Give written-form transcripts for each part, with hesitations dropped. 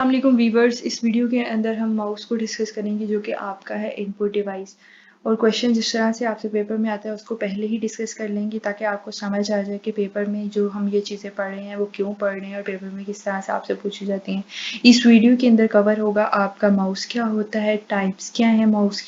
अस्सलामुअलैकुम वीवर्स। इस वीडियो के अंदर हम माउस को डिस्कस करेंगे जो कि आपका है इनपुट डिवाइस। और क्वेश्चन जिस तरह से आपसे पेपर में आता है उसको पहले ही डिस्कस कर लेंगे ताकि आपको समझ आ जाए कि पेपर में जो हम ये चीज़ें पढ़ रहे हैं वो क्यों पढ़ रहे हैं और पेपर में किस तरह से आपसे पूछी जाती हैं। इस वीडियो के अंदर कवर होगा आपका माउस क्या होता है, टाइप्स क्या है माउस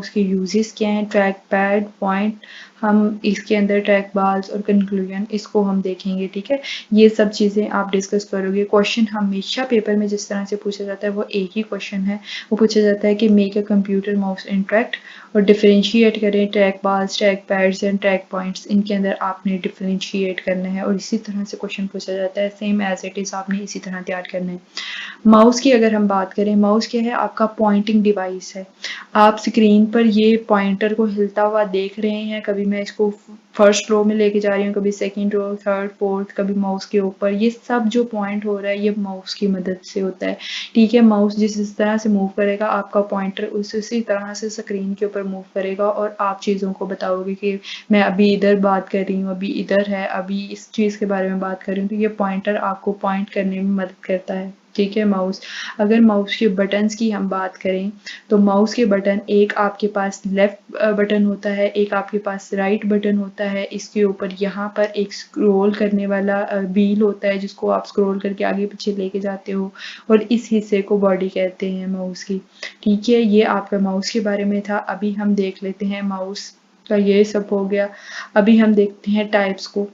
के यूजेस क्या हैं, ट्रैक पैड, पॉइंट, हम इसके अंदर ट्रैक बाल्स और कंक्लूजन इसको हम देखेंगे। ठीक है, ये सब चीज़ें आप डिस्कस करोगे। क्वेश्चन हमेशा पेपर में जिस तरह से पूछा जाता है वो एक ही क्वेश्चन है। वो पूछा जाता है कि make a computer mouse interact और डिफरेंशिएट करें track balls, track pads and track points. इनके अंदर आपने डिफरेंशिएट करना है और इसी तरह से क्वेश्चन पूछा जाता है। सेम एज इट इज़ आपने इसी तरह तैयार करना है। माउस की अगर हम बात करें, माउस क्या है? आपका पॉइंटिंग डिवाइस है। आप स्क्रीन पर ये पॉइंटर को हिलता हुआ देख रहे हैं। कभी मैं इसको फर्स्ट रो में लेके जा रही हूँ, कभी सेकंड रो, थर्ड, फोर्थ, कभी माउस के ऊपर। ये सब जो पॉइंट हो रहा है ये माउस की मदद से होता है। ठीक है, माउस जिस तरह से मूव करेगा आपका पॉइंटर उसी तरह से स्क्रीन के ऊपर मूव करेगा और आप चीज़ों को बताओगे कि मैं अभी इधर बात कर रही हूँ, अभी इधर है, अभी इस चीज़ के बारे में बात कर रही हूँ। तो ये पॉइंटर आपको पॉइंट करने में मदद करता है। ठीक है, माउस। अगर माउस के बटन्स की हम बात करें तो माउस के बटन, एक आपके पास लेफ्ट बटन होता है, एक आपके पास राइट बटन होता है। इसके ऊपर यहाँ पर एक स्क्रॉल करने वाला व्हील होता है जिसको आप स्क्रॉल करके आगे पीछे लेके जाते हो और इस हिस्से को बॉडी कहते हैं माउस की। ठीक है, ये आपका माउस के बारे में था। अभी हम देख लेते हैं माउस का ये सब हो गया। अभी हम देखते हैं टाइप्स को।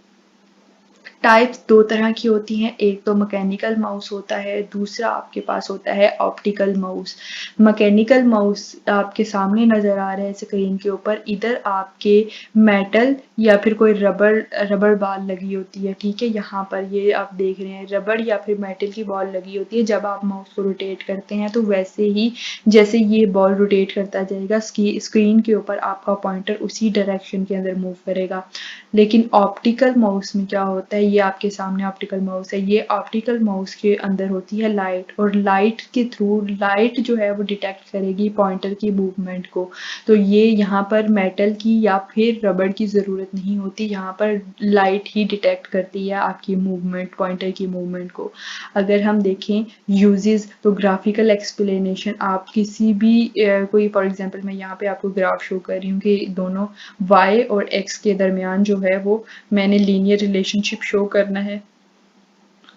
टाइप्स दो तरह की होती हैं, एक तो मैकेनिकल माउस होता है, दूसरा आपके पास होता है ऑप्टिकल माउस। मैकेनिकल माउस आपके सामने नज़र आ रहा है स्क्रीन के ऊपर। इधर आपके मेटल या फिर कोई रबड़ रबड़ बॉल लगी होती है। ठीक है, यहाँ पर ये आप देख रहे हैं रबड़ या फिर मेटल की बॉल लगी होती है। जब आप माउस को रोटेट करते हैं तो वैसे ही जैसे ये बॉल रोटेट करता जाएगा स्क्रीन के ऊपर आपका पॉइंटर उसी डायरेक्शन के अंदर मूव करेगा। लेकिन ऑप्टिकल माउस में क्या होता है, ये आपके सामने ऑप्टिकल माउस है। ये ऑप्टिकल माउस के अंदर होती है लाइट और लाइट के थ्रू लाइट जो है वो डिटेक्ट करेगी पॉइंटर की मूवमेंट को। तो ये यहाँ पर मेटल की या फिर रबड़ की ज़रूरत नहीं होती, यहाँ पर लाइट ही डिटेक्ट करती है आपकी मूवमेंट, पॉइंटर की मूवमेंट को। अगर हम देखें यूजेस तो ग्राफिकल एक्सप्लेनेशन, आप किसी भी कोई फॉर एग्जांपल मैं यहाँ पे आपको ग्राफ शो कर रही हूँ कि दोनों y और x के दरमियान जो है वो मैंने लीनियर रिलेशनशिप शो करना है।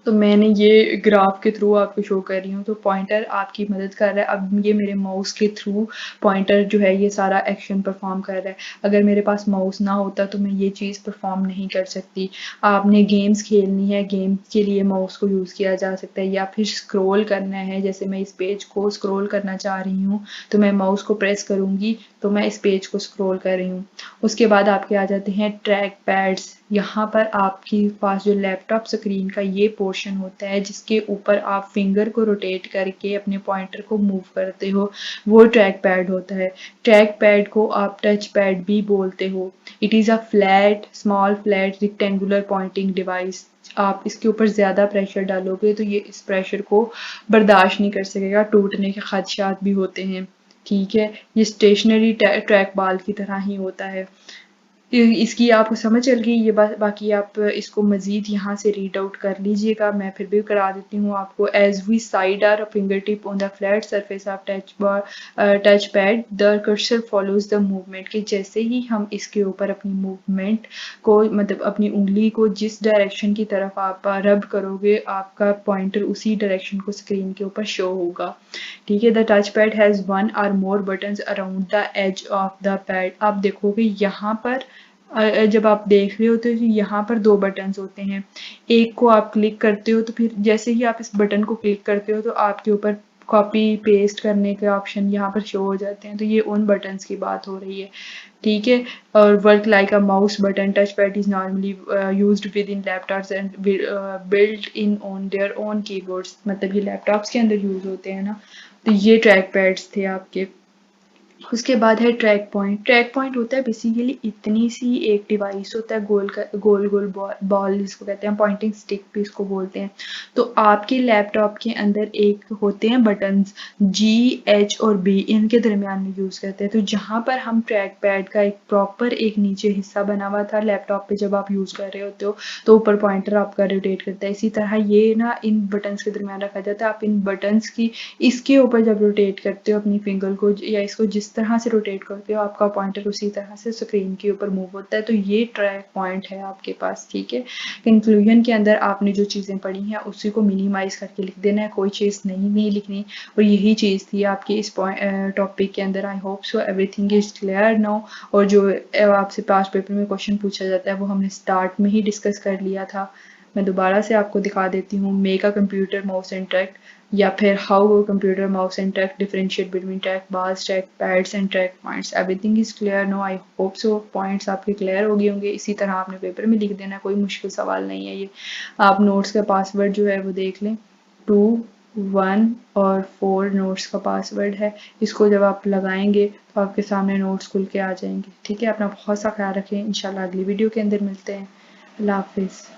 तो मैंने ये ग्राफ के थ्रू आपको शो कर रही हूँ। तो पॉइंटर आपकी मदद कर रहा है। अब ये मेरे माउस के थ्रू पॉइंटर जो है ये सारा एक्शन परफॉर्म कर रहा है। अगर मेरे पास माउस ना होता तो मैं ये चीज़ परफॉर्म नहीं कर सकती। आपने गेम्स खेलनी है, गेम्स के लिए माउस को यूज़ किया जा सकता है, या फिर स्क्रॉल करना है, जैसे मैं इस पेज को स्क्रॉल करना चाह रही हूँ तो मैं माउस को प्रेस करूँगी तो मैं इस पेज को स्क्रॉल कर रही हूँ। उसके बाद आपके आ जाते हैं ट्रैक पैड्स। यहाँ पर आपके पास जो लैपटॉप स्क्रीन का ये पोर्शन होता है जिसके ऊपर आप फिंगर को रोटेट करके अपने पॉइंटर को मूव करते हो, वो ट्रैक पैड होता है। ट्रैक पैड को आप टच पैड भी बोलते हो। It is a small flat rectangular pointing device. आप इसके ऊपर ज़्यादा प्रेशर डालोगे तो ये इस प्रेशर को बर्दाश्त नहीं कर सकेगा, टूटने के खदशात भी होते हैं। ठीक है, ये स्टेशनरी ट्रैक बॉल की तरह ही होता है। इसकी आपको समझ चल गई ये बात। बाकी आप इसको मज़ीद यहाँ से रीड आउट कर लीजिएगा, मैं फिर भी करा देती हूँ आपको। As we slide our fingertip on the flat surface of touchpad the cursor follows the movement. कि जैसे ही हम इसके ऊपर अपनी मूवमेंट को, मतलब अपनी उंगली को जिस डायरेक्शन की तरफ आप रब करोगे आपका पॉइंटर उसी डायरेक्शन को स्क्रीन के ऊपर शो होगा। ठीक है, the touch pad has one or more buttons around the edge of the pad. आप देखोगे यहाँ पर जब आप देख रहे होते हो तो यहाँ पर दो बटन्स होते हैं। एक को आप क्लिक करते हो तो फिर जैसे ही आप इस बटन को क्लिक करते हो तो आपके ऊपर कॉपी पेस्ट करने के ऑप्शन यहाँ पर शो हो जाते हैं। तो ये उन बटन्स की बात हो रही है। ठीक है, और work like a mouse button touch pad is normally used with in laptops and built in on their own keyboards. मतलब ये लैपटॉप्स के अंदर यूज होते हैं ना। तो ये ट्रैक पैड्स थे आपके। उसके बाद है ट्रैक पॉइंट। ट्रैक पॉइंट होता है बेसिकली इतनी सी एक डिवाइस होता है, गोल गोल बॉल जिसको कहते हैं, पॉइंटिंग स्टिक भी इसको बोलते हैं। तो आपके लैपटॉप के अंदर एक होते हैं बटन्स जी, एच और बी, इनके दरमियान में यूज़ करते हैं। तो जहाँ पर हम ट्रैक पैड का एक प्रॉपर एक नीचे हिस्सा बना हुआ था लैपटॉप पे जब आप यूज़ कर रहे होते हो, तो ऊपर पॉइंटर आपका रोटेट करता है। इसी तरह ये ना इन बटन्स के दरमियान रखा जाता है। आप इन बटन्स की इसके ऊपर जब रोटेट करते हो अपनी फिंगर को, या इसको जिस तरह से रोटेट करते हो, आपका पॉइंटर उसी तरह से स्क्रीन के ऊपर मूव होता है। तो ये ट्रैक पॉइंट है आपके पास, ठीक है। कंक्लूजन के अंदर आपने जो चीज़ें पढ़ी हैं उसी को मिनिमाइज करके लिख देना है, कोई चीज़ नहीं लिखनी। और यही चीज़ थी आपकी इस टॉपिक के अंदर। आई hope so everything is clear now. और जो आपसे पास पेपर में क्वेश्चन पूछा जाता है वो हमने स्टार्ट में ही डिस्कस कर लिया था। मैं दोबारा से आपको दिखा देती हूँ। Make a computer mouse and track, या फिर how computer mouse and track differentiate between track bars, track pads and track points. Everything is clear no. I hope so points आपके क्लियर हो गए होंगे। इसी तरह आपने पेपर में लिख देना, कोई मुश्किल सवाल नहीं है ये। आप नोट्स का पासवर्ड जो है वो देख लें, 2, 1 और 4 नोट्स का पासवर्ड है। इसको जब आप लगाएंगे तो आपके सामने नोट्स खुल के आ जाएंगे, ठीक है। अपना बहुत सा ख्याल रखें। इंशाल्लाह अगली वीडियो के अंदर मिलते हैं। अल्लाह हाफिज़।